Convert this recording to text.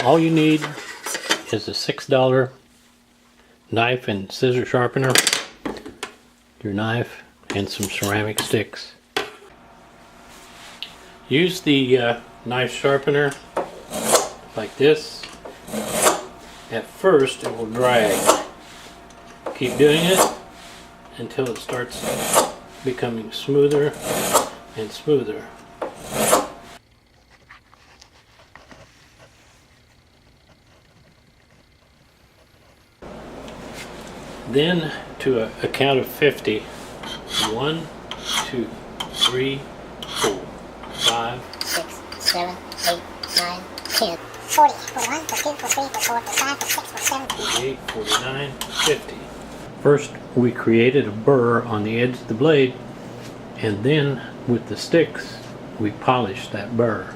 All you need is a $6 knife and scissor sharpener, your knife, and some ceramic sticks. Use the knife sharpener like this. At first it will drag. Keep doing it until it starts becoming smoother and smoother. Then to a count of 50. 1, 2, 3, 4, 5, 6, 7, 8, 9, 10, 40, 41, 42, 43, 44, 45, 46, 47, 48, 49, 50. First we created a burr on the edge of the blade, and then with the sticks we polished that burr.